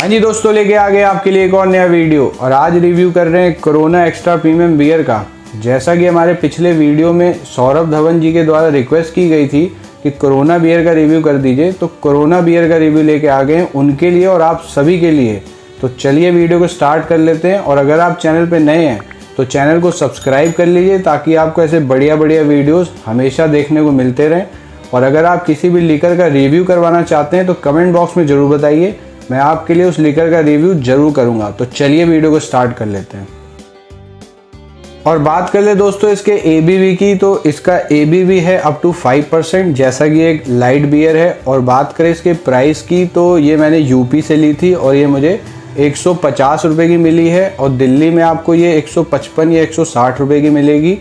हाँ जी दोस्तों, लेके आ गए आपके लिए एक और नया वीडियो। और आज रिव्यू कर रहे हैं कोरोना एक्स्ट्रा प्रीमियम बियर का। जैसा कि हमारे पिछले वीडियो में सौरभ धवन जी के द्वारा रिक्वेस्ट की गई थी कि कोरोना बियर का रिव्यू कर दीजिए, तो कोरोना बियर का रिव्यू लेके आ गए हैं उनके लिए और आप सभी के लिए। तो चलिए वीडियो को स्टार्ट कर लेते हैं। और अगर आप चैनल पर नए हैं तो चैनल को सब्सक्राइब कर लीजिए ताकि आपको ऐसे बढ़िया वीडियोज़ हमेशा देखने को मिलते रहें। और अगर आप किसी भी लिकर का रिव्यू करवाना चाहते हैं तो कमेंट बॉक्स में ज़रूर बताइए, मैं आपके लिए उस लिकर का रिव्यू जरूर करूंगा। तो चलिए वीडियो को स्टार्ट कर लेते हैं और बात कर ले दोस्तों इसके ABV की। तो इसका ABV है अप टू 5%, जैसा कि एक लाइट बियर है। और बात करें इसके प्राइस की तो ये मैंने यूपी से ली थी और ये मुझे 150 रुपये की मिली है। और दिल्ली में आपको ये 155 या 160 रुपये की मिलेगी।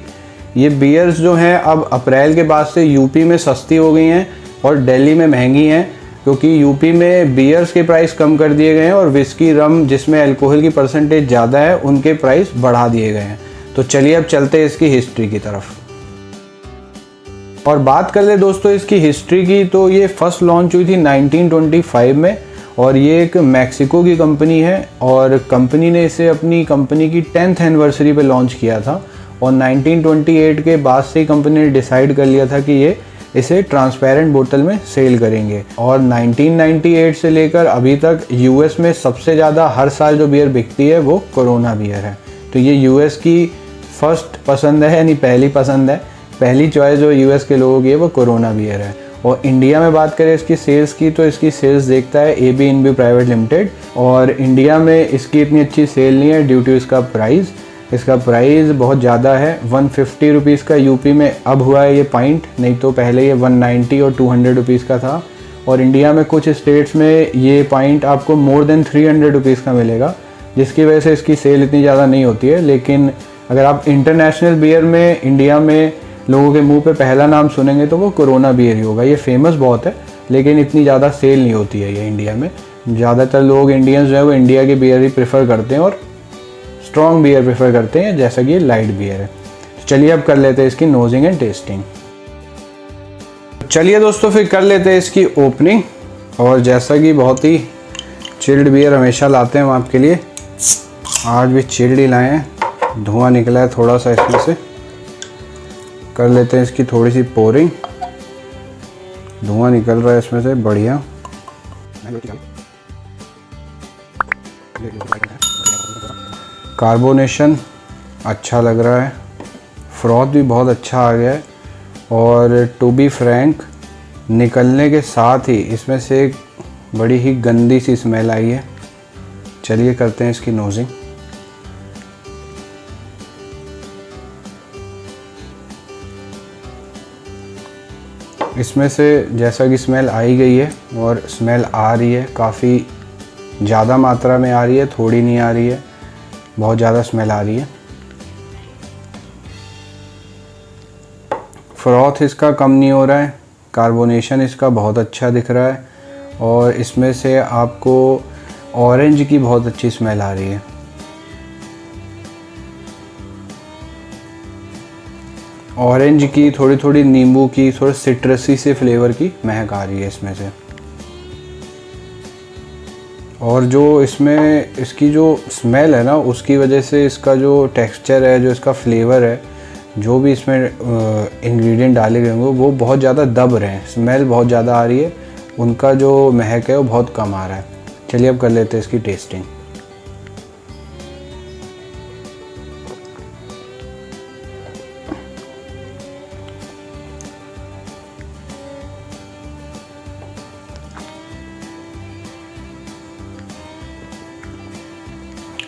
ये बियर्स जो हैं अब अप्रैल के बाद से यूपी में सस्ती हो गई हैं और दिल्ली में महंगी हैं, क्योंकि यूपी में बियर्स के प्राइस कम कर दिए गए हैं और विस्की रम जिसमें अल्कोहल की परसेंटेज ज़्यादा है उनके प्राइस बढ़ा दिए गए हैं। तो चलिए अब चलते हैं इसकी हिस्ट्री की तरफ और बात कर ले दोस्तों इसकी हिस्ट्री की। तो ये फर्स्ट लॉन्च हुई थी 1925 में और ये एक मैक्सिको की कंपनी है और कंपनी ने इसे अपनी कंपनी की 10th एनिवर्सरी पे लॉन्च किया था। और 1928 के बाद से कंपनी ने डिसाइड कर लिया था कि ये इसे ट्रांसपेरेंट बोतल में सेल करेंगे। और 1998 से लेकर अभी तक यूएस में सबसे ज़्यादा हर साल जो बियर बिकती है वो कोरोना बियर है। तो ये यूएस की फर्स्ट पसंद है, यानी पहली पसंद है, पहली चॉइस जो यूएस के लोगों की है वो कोरोना बियर है। और इंडिया में बात करें इसकी सेल्स की तो इसकी सेल्स देखता है AB InBev प्राइवेट लिमिटेड। और इंडिया में इसकी इतनी अच्छी सेल नहीं है ड्यू टू इसका प्राइस। इसका प्राइस बहुत ज़्यादा है, 150 रुपीज़ का यूपी में अब हुआ है ये पॉइंट, नहीं तो पहले ये 190 और 200 रुपीज़ का था। और इंडिया में कुछ स्टेट्स में ये पॉइंट आपको मोर देन 300 रुपीज़ का मिलेगा, जिसकी वजह से इसकी सेल इतनी ज़्यादा नहीं होती है। लेकिन अगर आप इंटरनेशनल बियर में इंडिया में लोगों के मुँह पर पहला नाम सुनेंगे तो वो कोरोना बियर ही होगा। ये फेमस बहुत है लेकिन इतनी ज़्यादा सेल नहीं होती है ये इंडिया में। ज़्यादातर लोग इंडियंस जो है वो इंडिया के बियर ही प्रेफर करते हैं और स्ट्रॉन्ग बियर प्रेफर करते हैं, जैसा कि ये लाइट बियर है। तो चलिए अब कर लेते हैं इसकी नोजिंग एंड टेस्टिंग। चलिए दोस्तों फिर कर लेते हैं इसकी ओपनिंग। और जैसा कि बहुत ही चिल्ड बियर हमेशा लाते हैं हम आपके लिए, आज भी चिल्ड ही लाए हैं। धुआं निकला है थोड़ा सा इसमें से, कर लेते हैं इसकी थोड़ी सी पोरिंग। धुआं निकल रहा है इसमें से बढ़िया। कार्बोनेशन अच्छा लग रहा है, फ्रॉथ भी बहुत अच्छा आ गया है। और टू बी फ्रैंक, निकलने के साथ ही इसमें से एक बड़ी ही गंदी सी स्मेल आई है। चलिए करते हैं इसकी नोजिंग। इसमें से जैसा कि स्मेल आई गई है और स्मेल आ रही है, काफ़ी ज़्यादा मात्रा में आ रही है, थोड़ी नहीं आ रही है, बहुत ज़्यादा स्मेल आ रही है। फ्रॉथ इसका कम नहीं हो रहा है, कार्बोनेशन इसका बहुत अच्छा दिख रहा है। और इसमें से आपको ऑरेंज की बहुत अच्छी स्मेल आ रही है। ऑरेंज की, थोड़ी थोड़ी नींबू की, थोड़ी सिट्रसी से फ्लेवर की महक आ रही है इसमें से। और जो इसमें इसकी जो स्मेल है ना, उसकी वजह से इसका जो टेक्सचर है, जो इसका फ्लेवर है, जो भी इसमें इंग्रेडिएंट डाले गए होंगे वो बहुत ज़्यादा दब रहे हैं। स्मेल बहुत ज़्यादा आ रही है, उनका जो महक है वो बहुत कम आ रहा है। चलिए अब कर लेते हैं इसकी टेस्टिंग।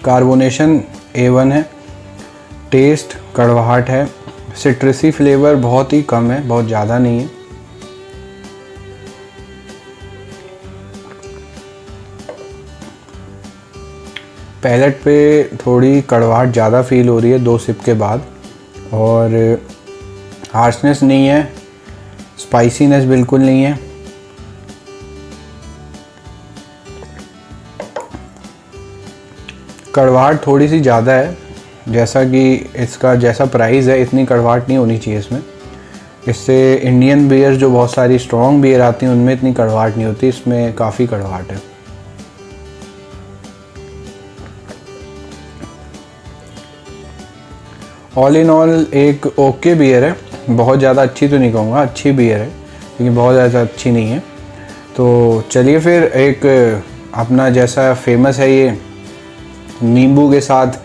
कार्बोनेशन A1 है, टेस्ट कड़वाहट है, सिट्रसी फ्लेवर बहुत ही कम है, बहुत ज़्यादा नहीं है। पैलेट पे थोड़ी कड़वाहट ज़्यादा फील हो रही है 2 सिप के बाद। और हार्शनेस नहीं है, स्पाइसीनेस बिल्कुल नहीं है। कड़वाहट थोड़ी सी ज़्यादा है, जैसा कि इसका जैसा प्राइस है इतनी कड़वाहट नहीं होनी चाहिए इसमें। इससे इंडियन बियर जो बहुत सारी स्ट्रॉन्ग बियर आती हैं उनमें इतनी कड़वाहट नहीं होती, इसमें काफ़ी कड़वाहट है। ऑल इन ऑल एक ओके बियर है, बहुत ज़्यादा अच्छी तो नहीं कहूँगा, अच्छी बियर है लेकिन बहुत ज़्यादा अच्छी नहीं है। तो चलिए फिर एक अपना जैसा फेमस है ये नींबू के साथ,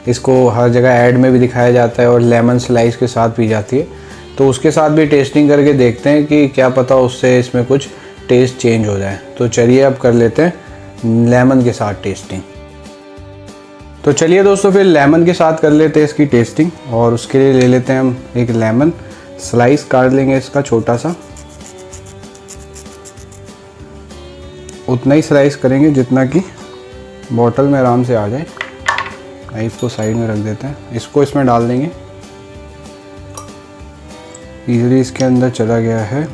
इसको हर जगह ऐड में भी दिखाया जाता है और लेमन स्लाइस के साथ पी जाती है, तो उसके साथ भी टेस्टिंग करके देखते हैं कि क्या पता उससे इसमें कुछ टेस्ट चेंज हो जाए। तो चलिए अब कर लेते हैं लेमन के साथ टेस्टिंग। तो चलिए दोस्तों फिर लेमन के साथ कर लेते हैं इसकी टेस्टिंग, और उसके लिए ले लेते हैं हम एक लेमन, स्लाइस काट लेंगे इसका छोटा सा, उतना ही स्लाइस करेंगे जितना कि बॉटल में आराम से आ जाए। नाइफ को साइड में रख देते हैं, इसको इसमें डाल देंगे, इजीली इसके अंदर चला गया है।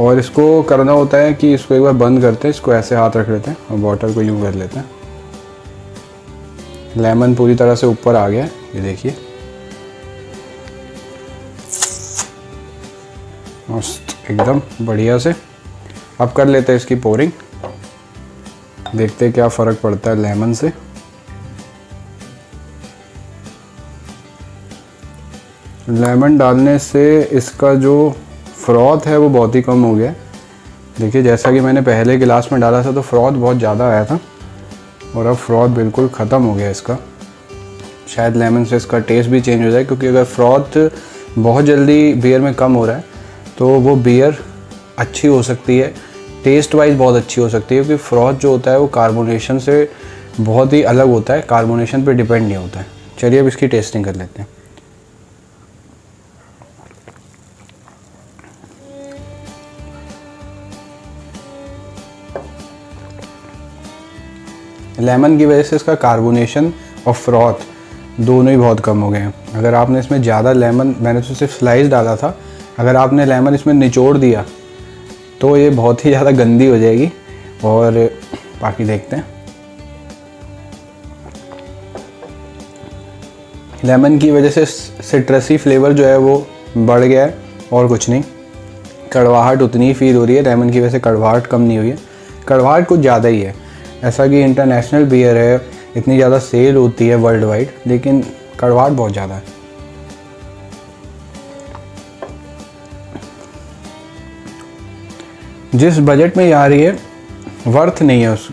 और इसको करना होता है कि इसको एक बार बंद करते हैं, इसको ऐसे हाथ रख लेते हैं और बॉटल को यूँ कर लेते हैं। लेमन पूरी तरह से ऊपर आ गया है, ये देखिए मस्त एकदम बढ़िया से। अब कर लेते हैं इसकी पोरिंग, देखते हैं क्या फ़र्क पड़ता है लेमन से। लेमन डालने से इसका जो फ्रॉथ है वो बहुत ही कम हो गया है। देखिए जैसा कि मैंने पहले गिलास में डाला था तो फ्रॉथ बहुत ज़्यादा आया था और अब फ्रॉथ बिल्कुल ख़त्म हो गया इसका। शायद लेमन से इसका टेस्ट भी चेंज हो जाए, क्योंकि अगर फ्रॉथ बहुत जल्दी बियर में कम हो रहा है तो वो बियर अच्छी हो सकती है, टेस्ट वाइज बहुत अच्छी हो सकती है, क्योंकि फ्रॉथ जो होता है वो कार्बोनेशन से बहुत ही अलग होता है, कार्बोनेशन पे डिपेंड नहीं होता है। चलिए अब इसकी टेस्टिंग कर लेते हैं। लेमन की वजह से इसका कार्बोनेशन और फ्रॉथ दोनों ही बहुत कम हो गए हैं। अगर आपने इसमें ज़्यादा लेमन, मैंने तो सिर्फ स्लाइस डाला था, अगर आपने लेमन इसमें निचोड़ दिया तो ये बहुत ही ज़्यादा गंदी हो जाएगी। और बाकी देखते हैं। लेमन की वजह से सिट्रसी फ्लेवर जो है वो बढ़ गया है और कुछ नहीं। कड़वाहट उतनी ही फील हो रही है, लेमन की वजह से कड़वाहट कम नहीं हुई है, कड़वाहट कुछ ज़्यादा ही है। ऐसा कि इंटरनेशनल बियर है, इतनी ज़्यादा सेल होती है वर्ल्ड वाइड, लेकिन कड़वाहट बहुत ज़्यादा है। जिस बजट में ये आ रही है वर्थ नहीं है उस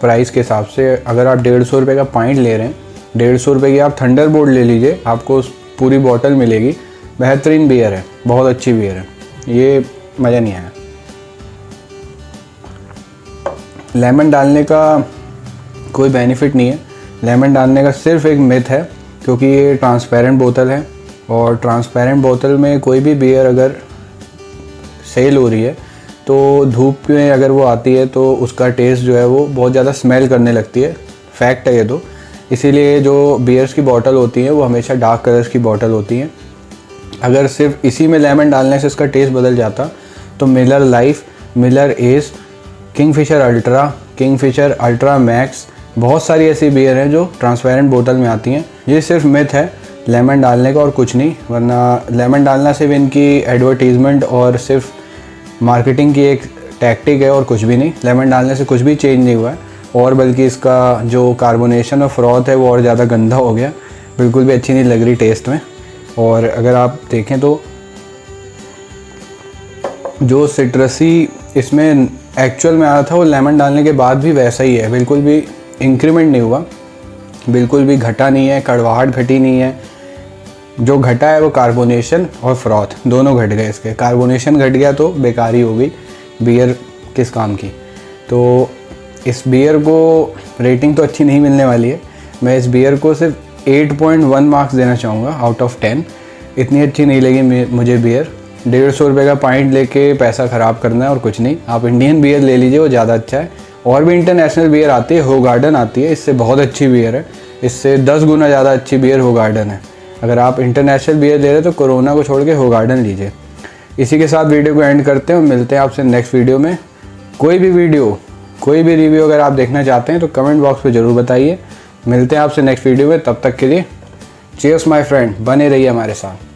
प्राइस के हिसाब से। अगर आप 150 रुपये का पाइंट ले रहे हैं, 150 रुपये की आप थंडरबोल्ट ले लीजिए, आपको उस पूरी बॉटल मिलेगी। बेहतरीन बियर है, बहुत अच्छी बियर है, ये मज़ा नहीं आया। लेमन डालने का कोई बेनिफिट नहीं है, लेमन डालने का सिर्फ एक मिथ है, क्योंकि ये ट्रांसपेरेंट बोतल है और ट्रांसपेरेंट बोतल में कोई भी बियर अगर सेल हो रही है तो धूप में अगर वो आती है तो उसका टेस्ट जो है वो बहुत ज़्यादा स्मेल करने लगती है, फैक्ट है ये तो। इसीलिए जो बियर्स की बॉटल होती हैं वो हमेशा डार्क कलर्स की बॉटल होती हैं। अगर सिर्फ इसी में लेमन डालने से इसका टेस्ट बदल जाता तो Miller life, Miller S, Kingfisher ultra, Kingfisher ultra max, बहुत सारी ऐसी बियर हैं जो ट्रांसपेरेंट बोतल में आती हैं। ये सिर्फ मिथ है लेमन डालने का और कुछ नहीं, वरना लेमन डालना सिर्फ इनकी एडवर्टीज़मेंट और सिर्फ मार्केटिंग की एक टैक्टिक है और कुछ भी नहीं। लेमन डालने से कुछ भी चेंज नहीं हुआ है, और बल्कि इसका जो कार्बोनेशन और फ्रॉथ है वो और ज़्यादा गंदा हो गया, बिल्कुल भी अच्छी नहीं लग रही टेस्ट में। और अगर आप देखें तो जो सिट्रसी इसमें एक्चुअल में आया था वो लेमन डालने के बाद भी वैसा ही है, बिल्कुल भी इंक्रीमेंट नहीं हुआ, बिल्कुल भी घटा नहीं है, कड़वाहट घटी नहीं है। जो घटा है वो कार्बोनेशन और फ्रॉथ दोनों घट गए। इसके कार्बोनेशन घट गया तो बेकार ही हो गई बियर, किस काम की। तो इस बियर को रेटिंग तो अच्छी नहीं मिलने वाली है। मैं इस बियर को सिर्फ 8.1 मार्क्स देना चाहूँगा आउट ऑफ 10। इतनी अच्छी नहीं लगी मुझे बियर। 150 रुपये का पाइंट लेके पैसा ख़राब करना है और कुछ नहीं। आप इंडियन बियर ले लीजिए, वो ज़्यादा अच्छा है। और भी इंटरनेशनल बियर आती है, होगार्डन आती है, इससे बहुत अच्छी बियर है, इससे 10 गुना ज़्यादा अच्छी बियर होगार्डन है। अगर आप इंटरनेशनल बियर ले रहे हैं तो कोरोना को छोड़ के होगार्डन लीजिए। इसी के साथ वीडियो को एंड करते हैं और मिलते हैं आपसे नेक्स्ट वीडियो में। कोई भी वीडियो, कोई भी रिव्यू अगर आप देखना चाहते हैं तो कमेंट बॉक्स में ज़रूर बताइए। मिलते हैं आपसे नेक्स्ट वीडियो में, तब तक के लिए चीयर्स माय फ्रेंड, बने रहिए हमारे साथ।